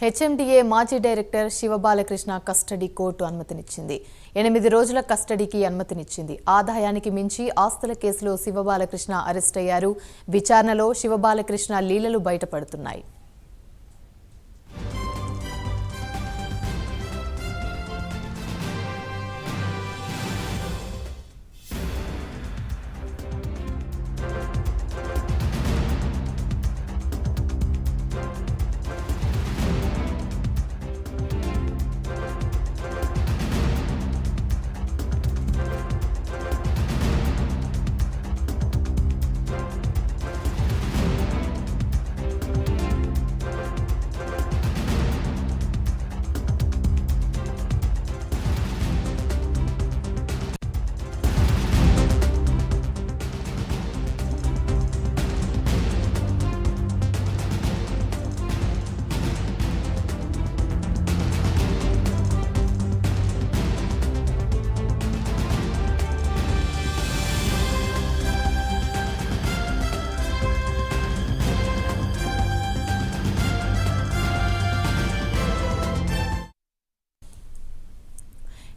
HMDA మాజీ director Shiva Balakrishna custody court అనుమతినిచ్చింది. 8 రోజుల కస్టడీకి అనుమతినిచ్చింది. ఆదాయానికి మించి ఆస్తుల కేసులో శివబాలకృష్ణ అరెస్ట్ అయ్యారు. విచారణలో శివబాలకృష్ణ లీలలు బయటపడుతున్నాయి.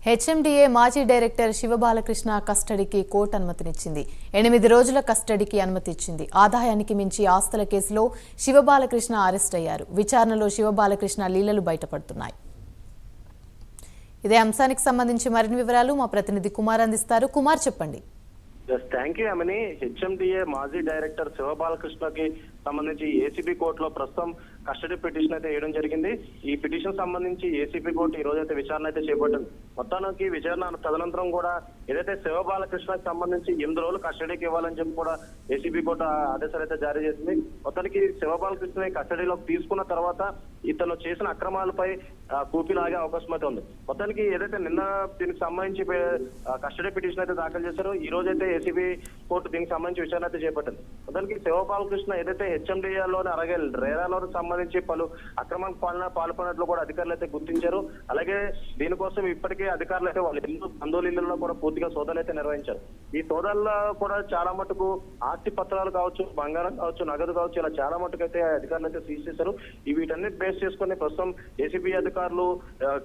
హెచ్ఎండిఏ మాజీ డైరెక్టర్ శివబాలకృష్ణ కస్టడీకి కోర్టు అనుమతినిచ్చింది. 8 రోజుల కస్టడీకి అనుమతి ఇచ్చింది. ఆదాయానికి మించి ఆస్తుల కేసులో శివబాలకృష్ణ అరెస్ట్ అయ్యారు. విచారణలో శివబాలకృష్ణ లీలలు బయటపడుతున్నాయి. ఇదే అంశానికి సంబంధించి మరిన్ని వివరాలు మా ప్రతినిధి కుమార్ అందిస్తారు. కుమార్, చెప్పండి. Thank you Amani. హెచ్ఎండిఏ మాజీ డైరెక్టర్ శివబాలకృష్ణకి సంబంధించి ఏసీబీ కోర్టులో ప్రస్తుతం కస్టడీ పిటిషన్ అయితే వేయడం జరిగింది. ఈ పిటిషన్ సంబంధించి ఏసీబీ కోర్టు ఈ రోజు అయితే విచారణ అయితే చేపట్టింది. మొత్తానికి విచారణ తదనంతరం కూడా ఏదైతే శివబాలకృష్ణకి సంబంధించి 8 రోజులు కస్టడీకి ఇవ్వాలని చెప్పి కూడా ఏసీబీ కోర్టు ఆదేశాలు అయితే జారీ చేసింది. మొత్తానికి శివబాలకృష్ణ కస్టడీలోకి తీసుకున్న తర్వాత ఇతను చేసిన అక్రమాలపై కూపిలాగే అవకాశం అయితే ఉంది. మొత్తానికి ఏదైతే నిన్న దీనికి సంబంధించి కస్టడీ పిటిషన్ అయితే దాఖలు చేశారో ఈ రోజు అయితే ఏసీబీ కోర్టు దీనికి సంబంధించి విచారణ అయితే చేపట్టింది. మొత్తానికి శివబాలకృష్ణ ఏదైతే హెచ్ఎండిఏలోని అలాగే రేరాలోని సంబంధించి పలు అక్రమాలకు పాల్పడినట్లు కూడా అధికారులు అయితే గుర్తించారు. అలాగే దీనికోసం ఇప్పటికే అధికారులు అయితే వాళ్ళ ఇల్లు బంధువుల కూడా పూర్తిగా సోదాలు అయితే నిర్వహించారు. ఈ సోదాల్లో కూడా చాలా మటుకు ఆస్తి పత్రాలు కావచ్చు, బంగారం కావచ్చు, నగదు కావచ్చు, ఇలా చాలా మటుకు అయితే అధికారులు అయితే సీజ్ చేశారు. వీటన్నిటి బేస్ చేసుకుని ప్రస్తుతం ఏసీబీ అధికారులు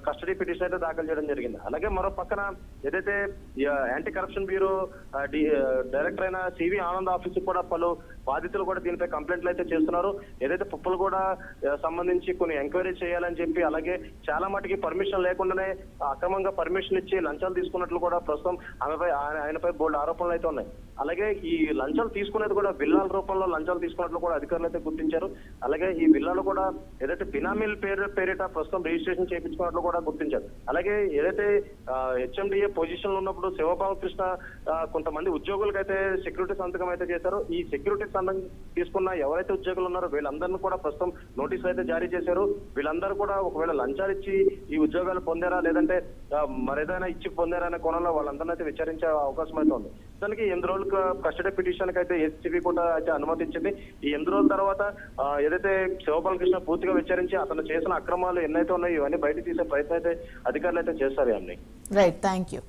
కస్టడీ పిటిషన్ అయితే దాఖలు చేయడం జరిగింది. అలాగే మరో పక్కన ఏదైతే యాంటీ కరప్షన్ బ్యూరో డైరెక్టర్ అయిన సివి ఆనంద్ ఆఫీస్ కూడా పలు బాధితులు కూడా దీనిపై కంప్లైంట్లు అయితే చేస్తున్నారు. ఏదైతే పుప్పలు కూడా సంబంధించి కొన్ని ఎంక్వైరీ చేయాలని చెప్పి, అలాగే చాలా మటుకి పర్మిషన్ లేకుండానే అక్రమంగా పర్మిషన్ ఇచ్చి లంచాలు తీసుకున్నట్లు కూడా ప్రస్తుతం ఆయనపై బోల్డ్ ఆరోపణలు అయితే ఉన్నాయి. అలాగే ఈ లంచాలు తీసుకునేది కూడా విల్లాల రూపంలో లంచాలు తీసుకున్నట్లు కూడా అధికారులు అయితే గుర్తించారు. అలాగే ఈ విల్లాలు కూడా ఏదైతే బినామీల పేరిట ప్రస్తుతం రిజిస్ట్రేషన్ చేయించుకున్నట్లు కూడా గుర్తించారు. అలాగే ఏదైతే హెచ్ఎండిఏ పొజిషన్ లో ఉన్నప్పుడు శివబాలకృష్ణ కొంతమంది ఉద్యోగులకు అయితే సెక్యూరిటీ సంతకం అయితే చేశారు. ఈ సెక్యూరిటీ సంతకం తీసుకున్న ఎవరైతే ఉద్యోగులు ఉన్నారో వీళ్ళందరినీ కూడా ప్రస్తుతం నోటీసులు అయితే జారీ చేశారు. వీళ్ళందరూ కూడా ఒకవేళ లంచాలు ఇచ్చి ఈ ఉద్యోగాలు పొందారా లేదంటే మరేదైనా ఇచ్చి పొందారా అనే కోణంలో వాళ్ళందరినీ అయితే విచారించే అవకాశం అయితే ఉంది. దానికి 8 రోజులు కస్టడీ పిటిషన్ కి అయితే ఏసీబీ కూడా అయితే అనుమతించింది. ఈ 8 రోజుల తర్వాత ఏదైతే శివబాలకృష్ణ పూర్తిగా విచారించి అతను చేసిన అక్రమాలు ఎన్నైతే ఉన్నాయో ఇవన్నీ బయట తీసే ప్రయత్నం అయితే అధికారులు అయితే చేస్తారు. Right, thank you.